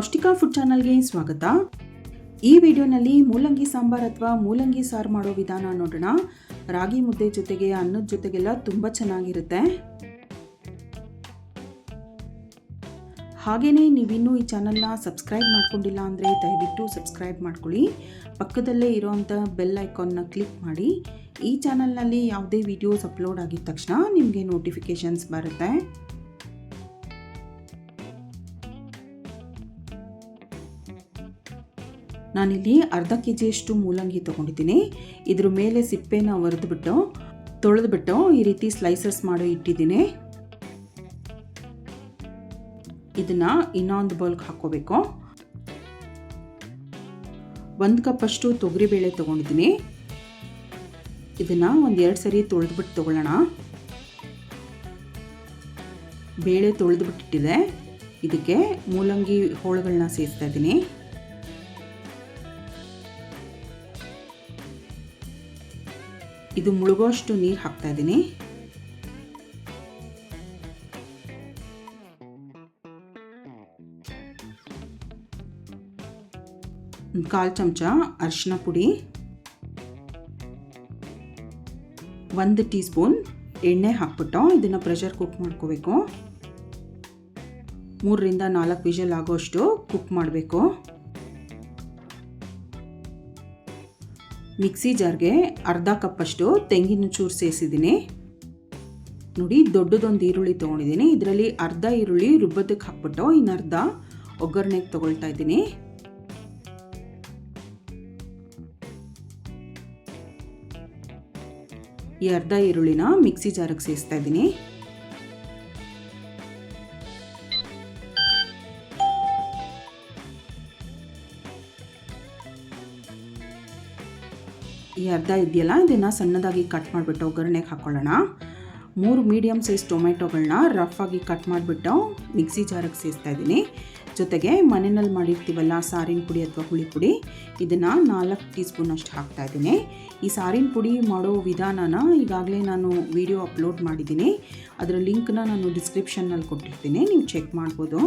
ಕೌಷ್ಟಿಕಾ food ಚಾನಲ್ಗೆ ಸ್ವಾಗತ. ಈ ವಿಡಿಯೋನಲ್ಲಿ ಮೂಲಂಗಿ ಸಾಂಬಾರ್ ಅಥವಾ ಮೂಲಂಗಿ ಸಾರು ಮಾಡೋ ವಿಧಾನ ನೋಡೋಣ. ರಾಗಿ ಮುದ್ದೆ ಜೊತೆಗೆ ಅನ್ನದ ಜೊತೆಗೆಲ್ಲ ತುಂಬ ಚೆನ್ನಾಗಿರುತ್ತೆ. ಹಾಗೆಯೇ ನೀವಿನ್ನೂ ಈ ಚಾನಲ್ನ ಸಬ್ಸ್ಕ್ರೈಬ್ ಮಾಡ್ಕೊಂಡಿಲ್ಲ ಅಂದರೆ ದಯವಿಟ್ಟು ಸಬ್ಸ್ಕ್ರೈಬ್ ಮಾಡ್ಕೊಳ್ಳಿ. ಪಕ್ಕದಲ್ಲೇ ಇರೋವಂಥ ಬೆಲ್ ಐಕಾನ್ನ ಕ್ಲಿಕ್ ಮಾಡಿ. ಈ ಚಾನಲ್ನಲ್ಲಿ ಯಾವುದೇ ವಿಡಿಯೋಸ್ ಅಪ್ಲೋಡ್ ಆಗಿದ ತಕ್ಷಣ ನಿಮಗೆ ನೋಟಿಫಿಕೇಷನ್ಸ್ ಬರುತ್ತೆ. ನಾನಿಲ್ಲಿ ಅರ್ಧ ಕೆಜಿಯಷ್ಟು ಮೂಲಂಗಿ ತೊಗೊಂಡಿದ್ದೀನಿ. ಇದ್ರ ಮೇಲೆ ಸಿಪ್ಪೆನ ತೊಳೆದ್ಬಿಟ್ಟು ಈ ರೀತಿ ಸ್ಲೈಸಸ್ ಮಾಡಿ ಇಟ್ಟಿದ್ದೀನಿ. ಇದನ್ನ ಇನ್ನೊಂದು ಬೌಲ್ಗೆ ಹಾಕೋಬೇಕು. 1 ಕಪ್ಪಷ್ಟು ತೊಗರಿಬೇಳೆ ತೊಗೊಂಡಿದ್ದೀನಿ. ಇದನ್ನ ಒಂದೆರಡು ಸರಿ ತೊಳೆದ್ಬಿಟ್ಟು ತಗೊಳ್ಳೋಣ. ಬೇಳೆ ತೊಳೆದ್ಬಿಟ್ಟಿದೆ. ಇದಕ್ಕೆ ಮೂಲಂಗಿ ಹೋಳುಗಳನ್ನ ಸೇರಿಸ್ತಾ ಇದ್ದೀನಿ. ಇದು ಮುಳುಗೋಷ್ಟು ನೀರು ಹಾಕ್ತಾ ಇದ್ದೀನಿ. ಕಾಲು ಚಮಚ ಅರಿಶಿನ ಪುಡಿ, 1 ಟೀ ಸ್ಪೂನ್ ಎಣ್ಣೆ ಹಾಕ್ಬಿಟ್ಟು ಇದನ್ನು ಪ್ರೆಷರ್ ಕುಕ್ ಮಾಡ್ಕೋಬೇಕು. 3 ರಿಂದ 4 ವಿಷಲ್ ಆಗೋಷ್ಟು ಕುಕ್ ಮಾಡಬೇಕು. ಮಿಕ್ಸಿ ಜಾರ್ಗೆ ಅರ್ಧ ಕಪ್ಪಷ್ಟು ತೆಂಗಿನ ಚೂರು ಸೇರಿಸಿದ್ದೀನಿ. ನೋಡಿ, ದೊಡ್ಡದೊಂದು ಈರುಳ್ಳಿ ತೊಗೊಂಡಿದ್ದೀನಿ. ಇದರಲ್ಲಿ ಅರ್ಧ ಈರುಳ್ಳಿ ರುಬ್ಬದಕ್ಕೆ ಹಾಕ್ಬಿಟ್ಟು ಇನ್ನರ್ಧ ಒಗ್ಗರಣೆಗೆ ತೊಗೊಳ್ತಾ ಇದ್ದೀನಿ. ಈ ಅರ್ಧ ಈರುಳ್ಳಿನ ಮಿಕ್ಸಿ ಜಾರಿಗೆ ಸೇರಿಸ್ತಾ ಇದ್ದೀನಿ. ಈ ಅರ್ಧ ಇದೆಯಲ್ಲ, ಇದನ್ನು ಸಣ್ಣದಾಗಿ ಕಟ್ ಮಾಡಿಬಿಟ್ಟು ಒಗ್ಗರಣೆಗೆ ಹಾಕ್ಕೊಳ್ಳೋಣ. 3 ಮೀಡಿಯಮ್ ಸೈಜ್ ಟೊಮೆಟೊಗಳನ್ನ ರಫ್ ಆಗಿ ಕಟ್ ಮಾಡಿಬಿಟ್ಟು ಮಿಕ್ಸಿ ಜಾರಿಗೆ ಸೇರಿಸ್ತಾ ಇದ್ದೀನಿ. ಜೊತೆಗೆ ಮನೆಯಲ್ಲಿ ಮಾಡಿರ್ತೀವಲ್ಲ ಸಾರಿನ ಪುಡಿ ಅಥವಾ ಹುಳಿ ಪುಡಿ, ಇದನ್ನು 4 ಟೀ ಸ್ಪೂನ್ ಅಷ್ಟು ಹಾಕ್ತಾ ಇದ್ದೀನಿ. ಈ ಸಾರಿನ ಪುಡಿ ಮಾಡೋ ವಿಧಾನನ ಈಗಾಗಲೇ ನಾನು ವಿಡಿಯೋ ಅಪ್ಲೋಡ್ ಮಾಡಿದ್ದೀನಿ. ಅದರ ಲಿಂಕ್ನ ನಾನು ಡಿಸ್ಕ್ರಿಪ್ಷನ್ನಲ್ಲಿ ಕೊಟ್ಟಿರ್ತೀನಿ, ನೀವು ಚೆಕ್ ಮಾಡ್ಬೋದು.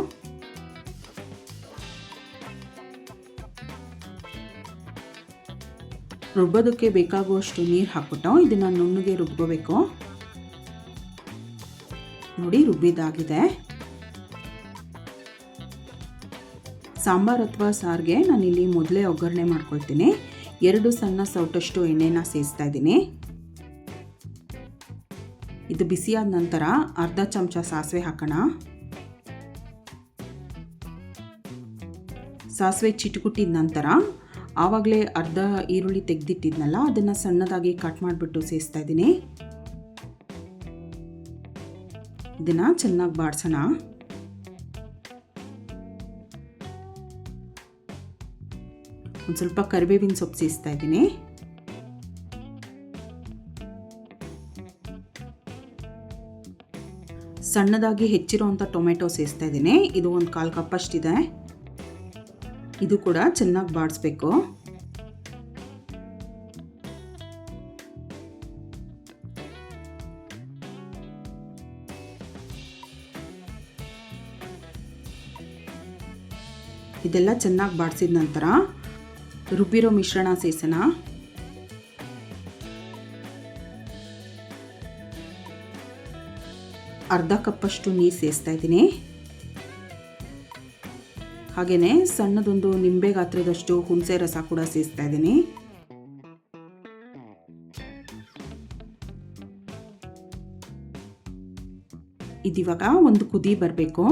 ರುಬ್ಬೋದಕ್ಕೆ ಬೇಕಾಗುವಷ್ಟು ನೀರು ಹಾಕ್ಬಿಟ್ಟು ಇದನ್ನು ನುಣ್ಣಗೆ ರುಬ್ಕೋಬೇಕು. ನೋಡಿ, ರುಬ್ಬಿದಾಗಿದೆ. ಸಾಂಬಾರ್ ಅಥವಾ ಸಾರಿಗೆ ನಾನಿಲ್ಲಿ ಮೊದಲೇ ಒಗ್ಗರಣೆ ಮಾಡ್ಕೊಳ್ತೀನಿ. 2 ಸಣ್ಣ ಸೌಟಷ್ಟು ಎಣ್ಣೆನ ಸೇರಿಸ್ತಾ ಇದ್ದೀನಿ. ಇದು ಬಿಸಿಯಾದ ನಂತರ ಅರ್ಧ ಚಮಚ ಸಾಸಿವೆ ಹಾಕೋಣ. ಸಾಸಿವೆ ಚಿಟುಕುಟ್ಟಿದ ನಂತರ ಆವಾಗಲೇ ಅರ್ಧ ಈರುಳ್ಳಿ ತೆಗೆದಿಟ್ಟಿದ್ನಲ್ಲ, ಅದನ್ನು ಸಣ್ಣದಾಗಿ ಕಟ್ ಮಾಡಿಬಿಟ್ಟು ಸೇರಿಸ್ತಾ ಇದ್ದೀನಿ. ಇದನ್ನು ಚೆನ್ನಾಗಿ ಬಾಡಿಸೋಣ. ಒಂದು ಸ್ವಲ್ಪ ಕರಿಬೇವಿನ ಸೊಪ್ಪು ಸೇರಿಸ್ತಾ ಇದ್ದೀನಿ. ಸಣ್ಣದಾಗಿ ಹೆಚ್ಚಿರುವಂಥ ಟೊಮೆಟೊ ಸೇರಿಸ್ತಾ ಇದ್ದೀನಿ. ಇದು 1/4 ಕಪ್ಪಷ್ಟಿದೆ. ಇದು ಕೂಡ ಚೆನ್ನಾಗಿ ಬಾಡಿಸ್ಬೇಕು. ಇದೆಲ್ಲ ಚೆನ್ನಾಗಿ ಬಾಡಿಸಿದ ನಂತರ ರುಬ್ಬಿರೋ ಮಿಶ್ರಣ ಸೇರಿಸೋಣ. ಅರ್ಧ ಕಪ್ಪಷ್ಟು ನೀರು ಸೇರಿಸ್ತಾ ಇದ್ದೀನಿ. ಹಾಗೆಯೇ ಸಣ್ಣದೊಂದು ನಿಂಬೆ ಗಾತ್ರದಷ್ಟು ಹುಣಸೆ ರಸ ಕೂಡ ಸೇರಿಸ್ತಾ ಇದ್ದೀನಿ. ಇದಿವಾಗ ಒಂದು ಕುದಿ ಬರಬೇಕು.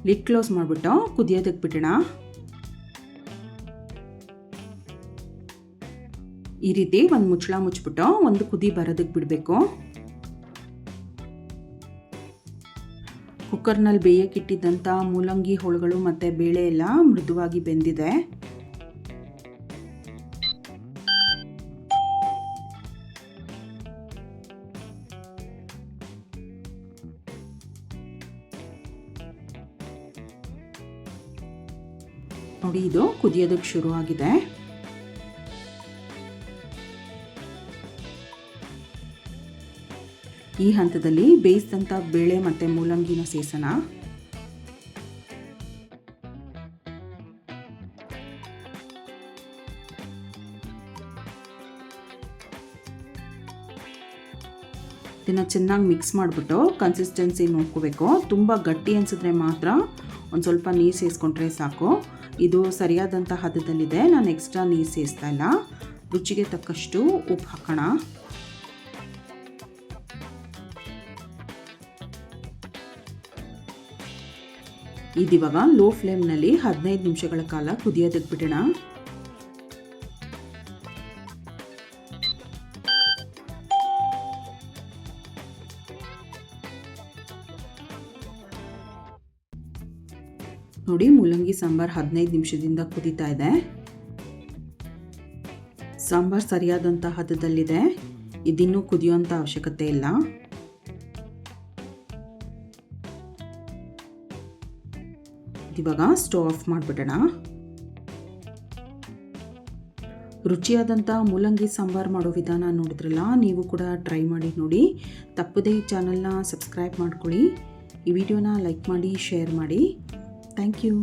ಲಿಡ್ ಕ್ಲೋಸ್ ಮಾಡಿಬಿಟ್ಟು ಕುದಿಯೋದಕ್ಕೆ ಬಿಡೋಣ. ಈ ರೀತಿ ಒಂದು ಮುಚ್ಚಳ ಮುಚ್ಚಿಬಿಟ್ಟು ಒಂದು ಕುದಿ ಬರೋದಕ್ಕೆ ಬಿಡಬೇಕು. ಕುಕ್ಕರ್ನಲ್ಲಿ ಬೇಯಕ್ಕಿಟ್ಟಿದ್ದಂಥ ಮೂಲಂಗಿ ಹೋಳುಗಳು ಮತ್ತು ಬೇಳೆ ಎಲ್ಲ ಮೃದುವಾಗಿ ಬೆಂದಿದೆ. ನೋಡಿ, ಇದು ಕುದಿಯೋದಕ್ಕೆ ಶುರುವಾಗಿದೆ. ಈ ಹಂತದಲ್ಲಿ ಬೇಯಿಸಿದಂಥ ಬೇಳೆ ಮತ್ತು ಮೂಲಂಗಿನ ಸೇರಿಸೋಣ. ಇದನ್ನು ಚೆನ್ನಾಗಿ ಮಿಕ್ಸ್ ಮಾಡಿಬಿಟ್ಟು ಕನ್ಸಿಸ್ಟೆನ್ಸಿ ನೋಡ್ಕೋಬೇಕು. ತುಂಬ ಗಟ್ಟಿ ಅನಿಸಿದ್ರೆ ಮಾತ್ರ ಒಂದು ಸ್ವಲ್ಪ ನೀರು ಸೇರಿಸ್ಕೊಂಡ್ರೆ ಸಾಕು. ಇದು ಸರಿಯಾದಂಥ ಹದದಲ್ಲಿದೆ, ನಾನು ಎಕ್ಸ್ಟ್ರಾ ನೀರು ಸೇರಿಸ್ತಾ ಇಲ್ಲ. ರುಚಿಗೆ ತಕ್ಕಷ್ಟು ಉಪ್ಪು ಹಾಕೋಣ. ಇದಿವಾಗ ಲೋ ಫ್ಲೇಮ್ನಲ್ಲಿ 15 ನಿಮಿಷಗಳ ಕಾಲ ಕುದಿಯೋದಕ್ಕೆ ಬಿಡೋಣ. ನೋಡಿ, ಮೂಲಂಗಿ ಸಾಂಬಾರ್ 15 ನಿಮಿಷದಿಂದ ಕುದೀತಾ ಇದೆ. ಸಾಂಬಾರ್ ಸರಿಯಾದಂಥ ಹದದಲ್ಲಿದೆ, ಇದಿನ್ನೂ ಕುದಿಯುವಂಥ ಅವಶ್ಯಕತೆ ಇಲ್ಲ. ಇವಾಗ ಸ್ಟವ್ ಆಫ್ ಮಾಡಿಬಿಡೋಣ. ರುಚಿಯಾದಂಥ ಮೂಲಂಗಿ ಸಾಂಬಾರು ಮಾಡೋ ವಿಧಾನ ನೋಡಿದ್ರಲ್ಲ, ನೀವು ಕೂಡ ಟ್ರೈ ಮಾಡಿ ನೋಡಿ. ತಪ್ಪದೇ ಈ ಚಾನಲ್ನ ಸಬ್ಸ್ಕ್ರೈಬ್ ಮಾಡ್ಕೊಳ್ಳಿ. ಈ ವಿಡಿಯೋನ ಲೈಕ್ ಮಾಡಿ, ಶೇರ್ ಮಾಡಿ. Thank you.